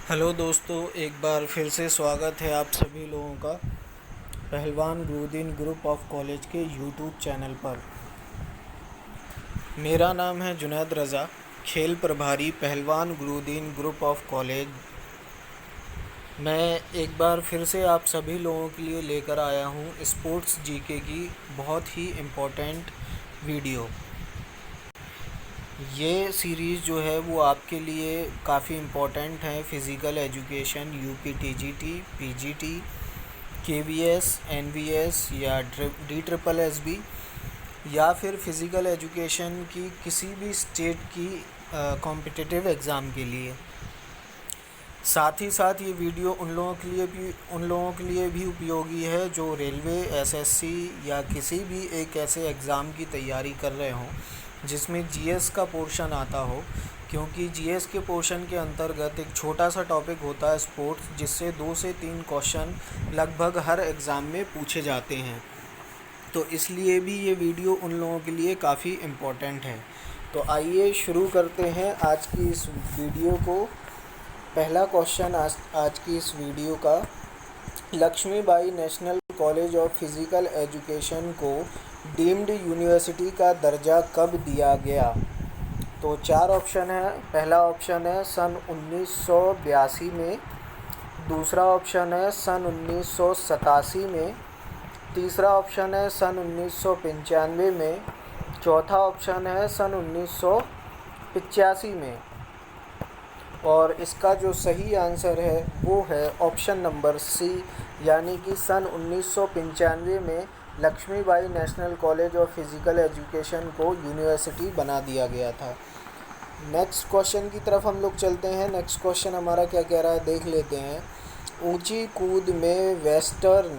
Hello दोस्तों, एक बार फिर से स्वागत है आप सभी लोगों का पहलवान गुरुदीन ग्रुप ऑफ कॉलेज के यूट्यूब चैनल पर। मेरा नाम है जुनैद रज़ा, खेल प्रभारी पहलवान गुरुदीन ग्रुप ऑफ कॉलेज। मैं एक बार फिर से आप सभी लोगों के लिए लेकर आया हूँ स्पोर्ट्स जीके की बहुत ही इम्पोर्टेंट वीडियो। ये सीरीज़ जो है वो आपके लिए काफ़ी इम्पोर्टेंट है। Physical education, UP TGT, PGT, KVS, NVS या DSSS या फिर फ़िज़िकल एजुकेशन की किसी भी स्टेट की कॉम्पिटिटिव एग्ज़ाम के लिए। साथ ही साथ ये वीडियो उन लोगों के लिए भी उपयोगी है जो रेलवे, एसएससी या किसी भी एक ऐसे एग्ज़ाम की तैयारी कर रहे हों जिसमें जीएस का पोर्शन आता हो, क्योंकि जीएस के पोर्शन के अंतर्गत एक छोटा सा टॉपिक होता है स्पोर्ट्स, जिससे 2 से 3 क्वेश्चन लगभग हर एग्ज़ाम में पूछे जाते हैं। तो इसलिए भी ये वीडियो उन लोगों के लिए काफ़ी इम्पोर्टेंट है। तो आइए शुरू करते हैं आज की इस वीडियो को। पहला क्वेश्चन आज की इस वीडियो का, Lakshmibai national college of physical education को डीम्ड यूनिवर्सिटी का दर्जा कब दिया गया? तो 4 ऑप्शन है। पहला ऑप्शन है सन 1982 में, दूसरा ऑप्शन है सन 1987 में, तीसरा ऑप्शन है सन 1995 में, चौथा ऑप्शन है सन 1985 में। और इसका जो सही आंसर है वो है ऑप्शन नंबर सी, यानी कि सन 1995 में Lakshmibai national college of physical education को यूनिवर्सिटी बना दिया गया था। नेक्स्ट क्वेश्चन की तरफ हम लोग चलते हैं। नेक्स्ट क्वेश्चन हमारा क्या कह रहा है देख लेते हैं। ऊंची कूद में वेस्टर्न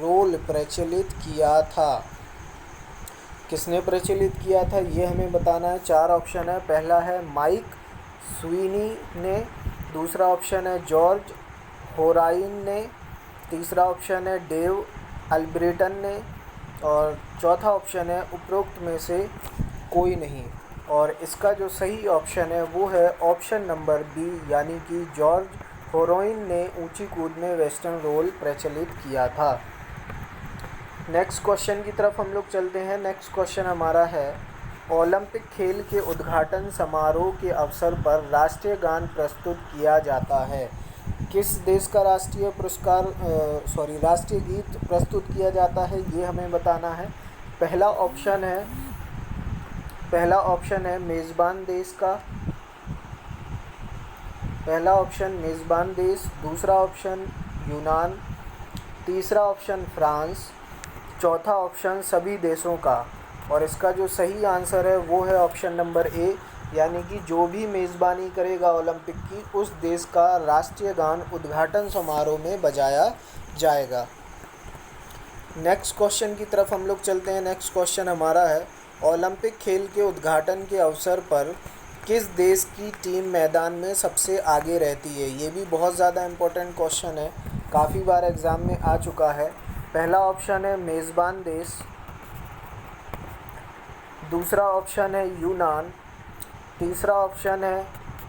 रोल प्रचलित किया था। किसने प्रचलित किया था ये हमें बताना है। 4 ऑप्शन है। पहला है माइक स्वीनी ने, दूसरा ऑप्शन है जॉर्ज होराइन ने, तीसरा ऑप्शन है डेव अल्ब्रेटन ने, और चौथा ऑप्शन है उपरोक्त में से कोई नहीं। और इसका जो सही ऑप्शन है वो है ऑप्शन नंबर बी, यानी कि जॉर्ज होरोइन ने ऊंची कूद में वेस्टर्न रोल प्रचलित किया था। नेक्स्ट क्वेश्चन की तरफ हम लोग चलते हैं। नेक्स्ट क्वेश्चन हमारा है, ओलंपिक खेल के उद्घाटन समारोह के अवसर पर राष्ट्रीय गान प्रस्तुत किया जाता है। किस देश का राष्ट्रीय गीत प्रस्तुत किया जाता है ये हमें बताना है। पहला ऑप्शन है मेज़बान देश का। पहला ऑप्शन मेज़बान देश, दूसरा ऑप्शन यूनान, तीसरा ऑप्शन फ्रांस, चौथा ऑप्शन सभी देशों का। और इसका जो सही आंसर है वो है ऑप्शन नंबर ए, यानी कि जो भी मेज़बानी करेगा ओलंपिक की उस देश का राष्ट्रीय गान उद्घाटन समारोह में बजाया जाएगा। नेक्स्ट क्वेश्चन की तरफ हम लोग चलते हैं। नेक्स्ट क्वेश्चन हमारा है, ओलंपिक खेल के उद्घाटन के अवसर पर किस देश की टीम मैदान में सबसे आगे रहती है? ये भी बहुत ज़्यादा इम्पोर्टेंट क्वेश्चन है, काफ़ी बार एग्ज़ाम में आ चुका है। पहला ऑप्शन है मेज़बान देश, दूसरा ऑप्शन है यूनान, तीसरा ऑप्शन है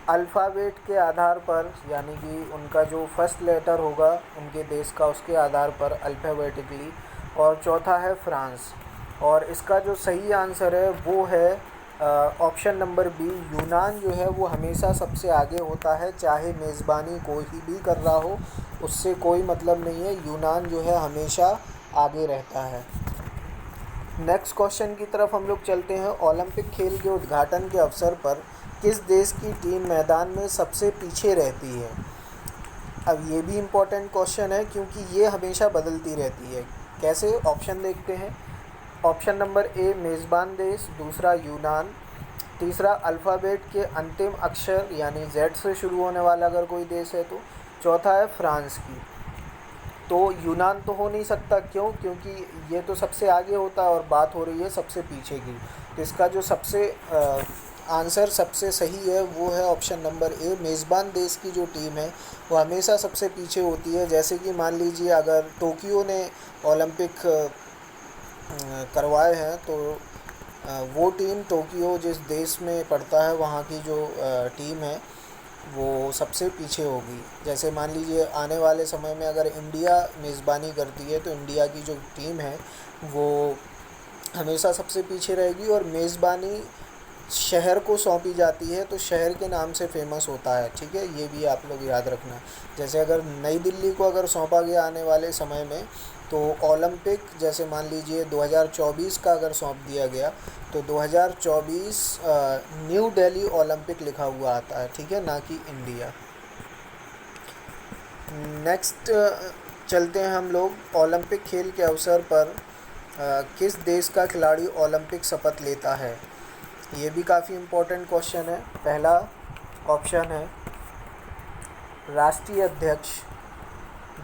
अल्फ़ाबेट के आधार पर, यानी कि उनका जो फर्स्ट लेटर होगा उनके देश का उसके आधार पर अल्फ़ाबेटिकली, और चौथा है फ्रांस। और इसका जो सही आंसर है वो है ऑप्शन नंबर बी, यूनान जो है वो हमेशा सबसे आगे होता है, चाहे मेज़बानी कोई भी कर रहा हो उससे कोई मतलब नहीं है, यूनान जो है हमेशा आगे रहता है। नेक्स्ट क्वेश्चन की तरफ हम लोग चलते हैं। ओलंपिक खेल के उद्घाटन के अवसर पर किस देश की टीम मैदान में सबसे पीछे रहती है? अब ये भी इम्पोर्टेंट क्वेश्चन है क्योंकि ये हमेशा बदलती रहती है। कैसे? ऑप्शन देखते हैं। ऑप्शन नंबर ए मेज़बान देश, दूसरा यूनान, तीसरा अल्फ़ाबेट के अंतिम अक्षर यानी जेड से शुरू होने वाला अगर कोई देश है तो, चौथा है फ्रांस की। तो यूनान तो हो नहीं सकता, क्यों? क्योंकि ये तो सबसे आगे होता है और बात हो रही है सबसे पीछे की। तो इसका जो आंसर सबसे सही है वो है ऑप्शन नंबर ए, मेज़बान देश की जो टीम है वो हमेशा सबसे पीछे होती है। जैसे कि मान लीजिए अगर टोक्यो ने ओलंपिक करवाए हैं तो वो टीम, टोक्यो जिस देश में पड़ता है वहाँ की जो टीम है वो सबसे पीछे होगी। जैसे मान लीजिए आने वाले समय में अगर इंडिया मेज़बानी करती है तो इंडिया की जो टीम है वो हमेशा सबसे पीछे रहेगी, और मेज़बानी शहर को सौंपी जाती है तो शहर के नाम से फेमस होता है, ठीक है, ये भी आप लोग याद रखना। जैसे अगर नई दिल्ली को अगर सौंपा गया आने वाले समय में, तो ओलंपिक जैसे मान लीजिए 2024 का अगर सौंप दिया गया तो 2024 न्यू दिल्ली ओलंपिक लिखा हुआ आता है, ठीक है, ना कि इंडिया। नेक्स्ट चलते हैं हम लोग। ओलंपिक खेल के अवसर पर किस देश का खिलाड़ी ओलंपिक शपथ लेता है? ये भी काफ़ी इम्पोर्टेंट क्वेश्चन है। पहला ऑप्शन है राष्ट्रीय अध्यक्ष,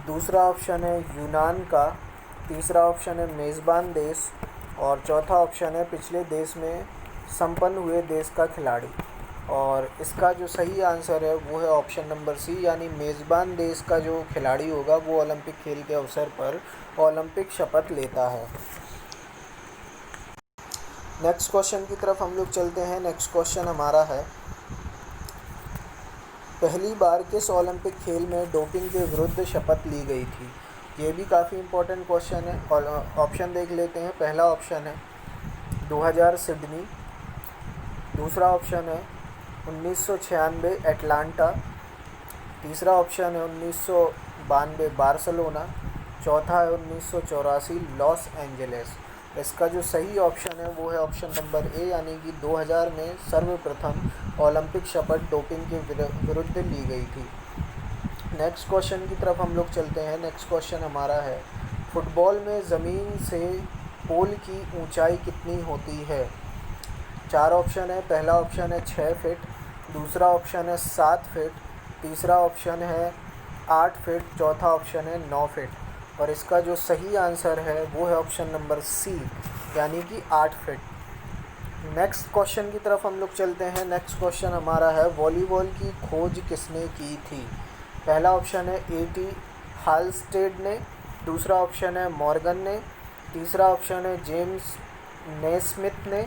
दूसरा ऑप्शन है यूनान का, तीसरा ऑप्शन है मेज़बान देश, और चौथा ऑप्शन है पिछले देश में संपन्न हुए देश का खिलाड़ी। और इसका जो सही आंसर है वो है ऑप्शन नंबर सी, यानी मेज़बान देश का जो खिलाड़ी होगा वो ओलंपिक खेल के अवसर पर ओलंपिक शपथ लेता है। नेक्स्ट क्वेश्चन की तरफ हम लोग चलते हैं। नेक्स्ट क्वेश्चन हमारा है, पहली बार किस ओलंपिक खेल में डोपिंग के विरुद्ध शपथ ली गई थी? ये भी काफ़ी इम्पोर्टेंट क्वेश्चन है। और ऑप्शन देख लेते हैं। पहला ऑप्शन है 2000 सिडनी, दूसरा ऑप्शन है 1996 एटलांटा, तीसरा ऑप्शन है 1992 बार्सिलोना, चौथा है 1984 लॉस एंजलिस। इसका जो सही ऑप्शन है वो है ऑप्शन नंबर ए, यानी कि 2000 में सर्वप्रथम ओलंपिक शपथ डोपिंग के विरुद्ध ली गई थी। नेक्स्ट क्वेश्चन की तरफ हम लोग चलते हैं। नेक्स्ट क्वेश्चन हमारा है, फुटबॉल में ज़मीन से पोल की ऊंचाई कितनी होती है? चार ऑप्शन है। पहला ऑप्शन है 6 फीट, दूसरा ऑप्शन है 7 फीट, तीसरा ऑप्शन है 8 फीट, चौथा ऑप्शन है 9 फीट। और इसका जो सही आंसर है वो है ऑप्शन नंबर सी, यानी कि 8 फीट। नेक्स्ट क्वेश्चन की तरफ हम लोग चलते हैं। नेक्स्ट क्वेश्चन हमारा है, वॉलीबॉल की खोज किसने की थी? पहला ऑप्शन है A.T. हाल्स्टेड ने, दूसरा ऑप्शन है मॉर्गन ने, तीसरा ऑप्शन है जेम्स नेस्मिथ ने,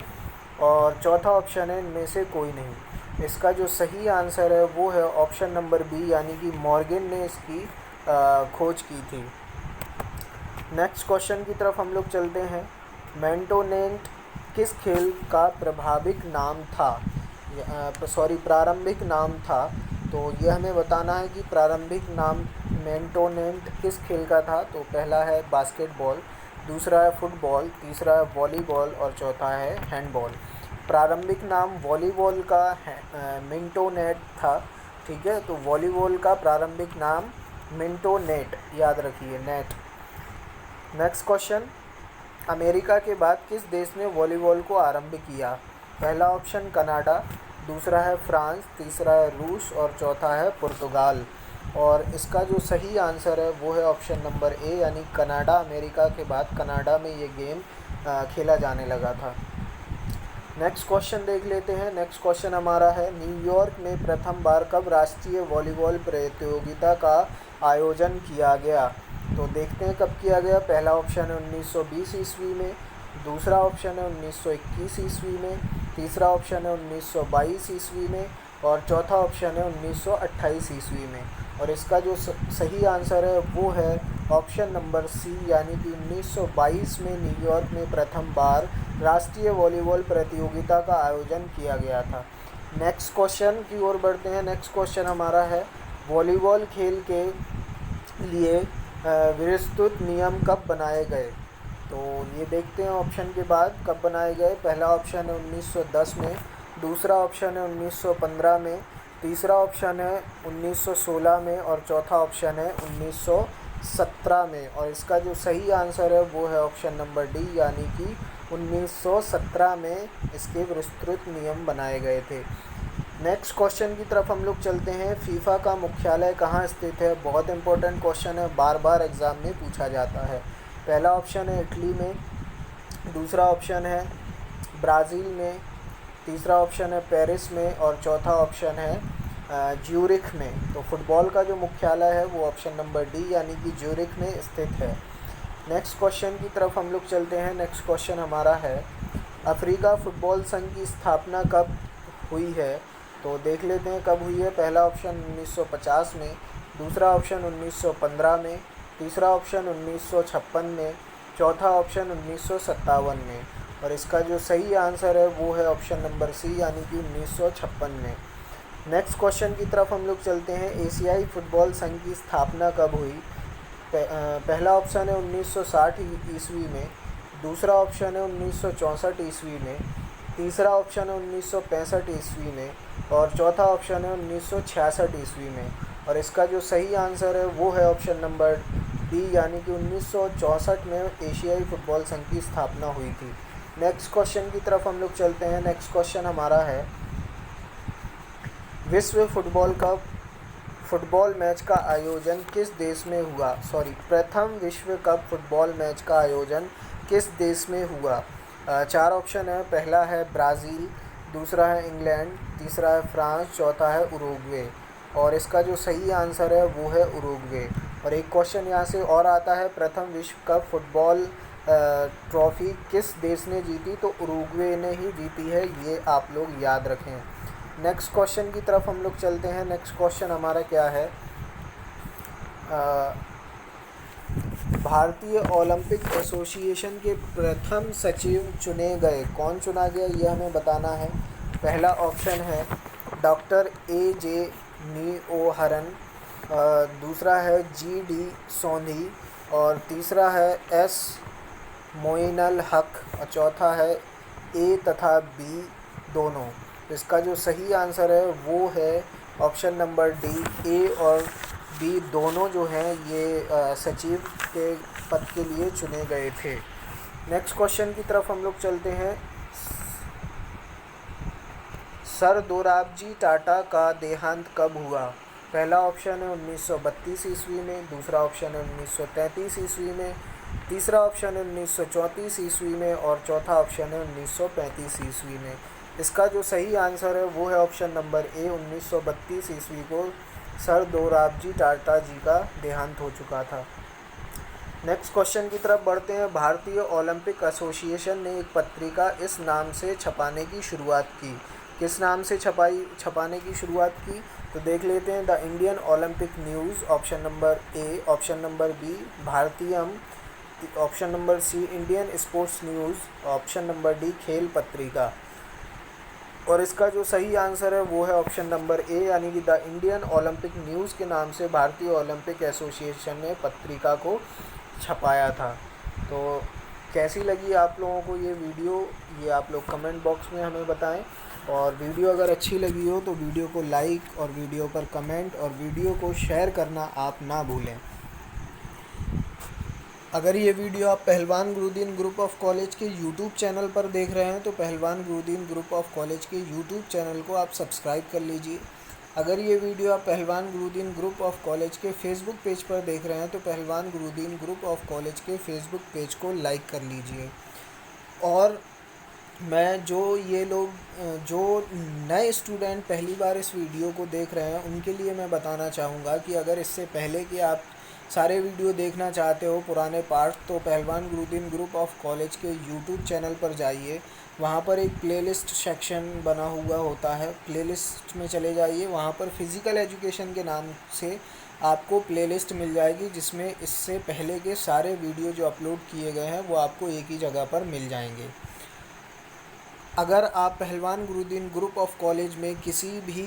और चौथा ऑप्शन है इनमें से कोई नहीं। इसका जो सही आंसर है वो है ऑप्शन नंबर बी, यानी कि मॉर्गन ने इसकी खोज की थी। नेक्स्ट क्वेश्चन की तरफ हम लोग चलते हैं। मेंटोनेंट किस खेल का प्रारंभिक नाम था? तो यह हमें बताना है कि प्रारंभिक नाम मेंटोनेंट किस खेल का था। तो पहला है बास्केटबॉल, दूसरा है फुटबॉल, तीसरा है वॉलीबॉल, और चौथा है हैंडबॉल। प्रारंभिक नाम वॉलीबॉल का मिंटोनेट था, ठीक है। तो वॉलीबॉल का प्रारंभिक नाम मिंटोनेट, याद रखिए, नेट। नेक्स्ट क्वेश्चन, अमेरिका के बाद किस देश ने वॉलीबॉल को आरंभ किया? पहला ऑप्शन कनाडा, दूसरा है फ्रांस, तीसरा है रूस, और चौथा है पुर्तगाल। और इसका जो सही आंसर है वो है ऑप्शन नंबर ए, यानी कनाडा। अमेरिका के बाद कनाडा में ये गेम खेला जाने लगा था। नेक्स्ट क्वेश्चन देख लेते हैं। नेक्स्ट क्वेश्चन हमारा है, न्यूयॉर्क में प्रथम बार कब राष्ट्रीय वॉलीबॉल प्रतियोगिता का आयोजन किया गया? तो देखते हैं कब किया गया। पहला ऑप्शन है 1920 ईस्वी में, दूसरा ऑप्शन है 1921 ईस्वी में, तीसरा ऑप्शन है 1922 ईस्वी में, और चौथा ऑप्शन है 1928 ईस्वी में। और इसका जो सही आंसर है वो है ऑप्शन नंबर सी, यानी कि 1922 में न्यूयॉर्क में प्रथम बार राष्ट्रीय वॉलीबॉल प्रतियोगिता का आयोजन किया गया था। नेक्स्ट क्वेश्चन की ओर बढ़ते हैं। नेक्स्ट क्वेश्चन हमारा है, वॉलीबॉल खेल के लिए विस्तृत नियम कब बनाए गए? तो ये देखते हैं ऑप्शन के बाद कब बनाए गए। पहला ऑप्शन है 1910 में, दूसरा ऑप्शन है 1915 में, तीसरा ऑप्शन है 1916 में, और चौथा ऑप्शन है 1917 में। और इसका जो सही आंसर है वो है ऑप्शन नंबर डी, यानी कि 1917 में इसके विस्तृत नियम बनाए गए थे। नेक्स्ट क्वेश्चन की तरफ हम लोग चलते हैं। फीफा का मुख्यालय कहाँ स्थित है? बहुत इंपॉर्टेंट क्वेश्चन है, बार बार एग्ज़ाम में पूछा जाता है। पहला ऑप्शन है इटली में, दूसरा ऑप्शन है ब्राज़ील में, तीसरा ऑप्शन है पेरिस में, और चौथा ऑप्शन है ज्यूरिख में। तो फुटबॉल का जो मुख्यालय है वो ऑप्शन नंबर डी, यानी कि ज्यूरिख में स्थित है। नेक्स्ट क्वेश्चन की तरफ हम लोग चलते हैं। नेक्स्ट क्वेश्चन हमारा है, अफ्रीका फुटबॉल संघ की स्थापना कब हुई है? तो देख लेते हैं कब हुई है। पहला ऑप्शन 1950 में, दूसरा ऑप्शन 1915 में, तीसरा ऑप्शन 1956 में, चौथा ऑप्शन 1957 में। और इसका जो सही आंसर है वो है ऑप्शन नंबर सी, यानी कि 1956 में। नेक्स्ट क्वेश्चन की तरफ हम लोग चलते हैं। एशियाई फुटबॉल संघ की स्थापना कब हुई? पहला ऑप्शन है 1960 ईस्वी में, दूसरा ऑप्शन है 1964 ईस्वी में, तीसरा ऑप्शन है 1965 ईस्वी में, और चौथा ऑप्शन है 1966 ईस्वी में। और इसका जो सही आंसर है वो है ऑप्शन नंबर डी, यानी कि 1964 में एशियाई फुटबॉल संघ की स्थापना हुई थी। नेक्स्ट क्वेश्चन की तरफ हम लोग चलते हैं। नेक्स्ट क्वेश्चन हमारा है, विश्व फुटबॉल कप फुटबॉल मैच का आयोजन किस देश में हुआ? प्रथम विश्व कप फुटबॉल मैच का आयोजन किस देश में हुआ? चार ऑप्शन है। पहला है ब्राज़ील, दूसरा है इंग्लैंड, तीसरा है फ्रांस, चौथा है उरुग्वे। और इसका जो सही आंसर है वो है उरुग्वे। और एक क्वेश्चन यहाँ से और आता है, प्रथम विश्व कप फुटबॉल ट्रॉफ़ी किस देश ने जीती? तो उरुग्वे ने ही जीती है, ये आप लोग याद रखें। नेक्स्ट क्वेश्चन की तरफ हम लोग चलते हैं। नेक्स्ट क्वेश्चन हमारा क्या है, भारतीय ओलंपिक एसोसिएशन के प्रथम सचिव चुने गए, कौन चुना गया ये हमें बताना है। पहला ऑप्शन है डॉक्टर ए.जे. निओहरन, दूसरा है जी.डी. सोंधी, और तीसरा है एस. मोइनुल हक, और चौथा है ए तथा बी दोनों। इसका जो सही आंसर है वो है ऑप्शन नंबर डी, ए और बी दोनों जो हैं ये सचिव के पद के लिए चुने गए थे। नेक्स्ट क्वेश्चन की तरफ हम लोग चलते हैं। सर दोराबजी टाटा का देहांत कब हुआ? पहला ऑप्शन है 1932 ईस्वी में, दूसरा ऑप्शन है 1933 ईस्वी में, तीसरा ऑप्शन है 1934 ईस्वी में, और चौथा ऑप्शन है 1935 ईस्वी में। इसका जो सही आंसर है वो है ऑप्शन नंबर ए, 1932 ईस्वी को सर दोराबजी टाटा जी का देहांत हो चुका था। नेक्स्ट क्वेश्चन की तरफ बढ़ते हैं। भारतीय ओलंपिक एसोसिएशन ने एक पत्रिका इस नाम से छपाने की शुरुआत की, किस नाम से छपाने की शुरुआत की? तो देख लेते हैं। The Indian Olympic news, option number A, option number B Bharatiyam, option number C Indian sports news, option number D खेल पत्रिका। और इसका जो सही आंसर है वो है ऑप्शन नंबर ए, यानी कि द इंडियन ओलंपिक न्यूज़ के नाम से भारतीय ओलंपिक एसोसिएशन ने पत्रिका को छपाया था। तो कैसी लगी आप लोगों को ये वीडियो, ये आप लोग कमेंट बॉक्स में हमें बताएं। और वीडियो अगर अच्छी लगी हो तो वीडियो को लाइक और वीडियो पर कमेंट और वीडियो को शेयर करना आप ना भूलें। अगर ये वीडियो आप पहलवान गुरुदीन ग्रुप ऑफ कॉलेज के यूट्यूब चैनल पर देख रहे हैं तो पहलवान गुरुदीन ग्रुप ऑफ कॉलेज के यूट्यूब चैनल को आप सब्सक्राइब कर लीजिए। अगर ये वीडियो आप पहलवान गुरुदीन ग्रुप ऑफ कॉलेज के फेसबुक पेज पर देख रहे हैं तो पहलवान गुरुदीन ग्रुप ऑफ कॉलेज के फेसबुक पेज को लाइक कर लीजिए। और मैं जो नए स्टूडेंट पहली बार इस वीडियो को देख रहे हैं उनके लिए मैं बताना चाहूँगा कि अगर इससे पहले कि आप सारे वीडियो देखना चाहते हो पुराने पार्ट, तो पहलवान गुरुदीन ग्रुप ऑफ कॉलेज के यूट्यूब चैनल पर जाइए। वहाँ पर एक प्लेलिस्ट सेक्शन बना हुआ होता है, प्लेलिस्ट में चले जाइए। वहाँ पर फ़िज़िकल एजुकेशन के नाम से आपको प्लेलिस्ट मिल जाएगी, जिसमें इससे पहले के सारे वीडियो जो अपलोड किए गए हैं वो आपको एक ही जगह पर मिल जाएंगे। अगर आप पहलवान गुरुदीन ग्रुप ऑफ कॉलेज में किसी भी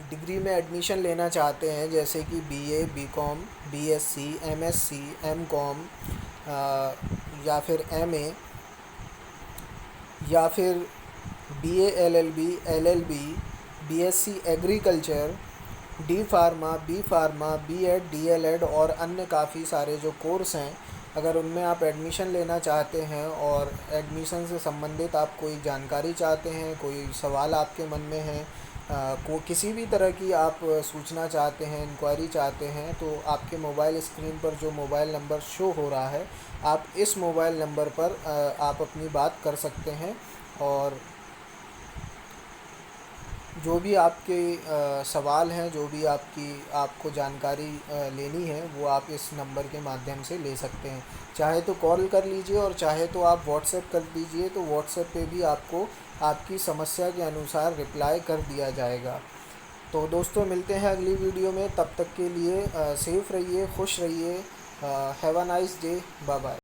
डिग्री में एडमिशन लेना चाहते हैं, जैसे कि BA, BCom, BSc, MSc, MCom या फिर एमए या फिर BA LLB, LLB, BSc agriculture, D pharma, B pharma, BEd, DElEd और अन्य काफ़ी सारे जो कोर्स हैं, अगर उनमें आप एडमिशन लेना चाहते हैं और एडमिशन से संबंधित आप कोई जानकारी चाहते हैं, कोई सवाल आपके मन में है, किसी भी तरह की आप सूचना चाहते हैं, इंक्वायरी चाहते हैं, तो आपके मोबाइल स्क्रीन पर जो मोबाइल नंबर शो हो रहा है, आप इस मोबाइल नंबर पर आप अपनी बात कर सकते हैं। और जो भी आपके सवाल हैं, जो भी आपको जानकारी लेनी है, वो आप इस नंबर के माध्यम से ले सकते हैं। चाहे तो कॉल कर लीजिए और चाहे तो आप व्हाट्सएप कर दीजिए, तो व्हाट्सएप पे भी आपको आपकी समस्या के अनुसार रिप्लाई कर दिया जाएगा। तो दोस्तों, मिलते हैं अगली वीडियो में। तब तक के लिए सेफ़ रहिए, खुश रहिए। Have a nice day. Bye bye.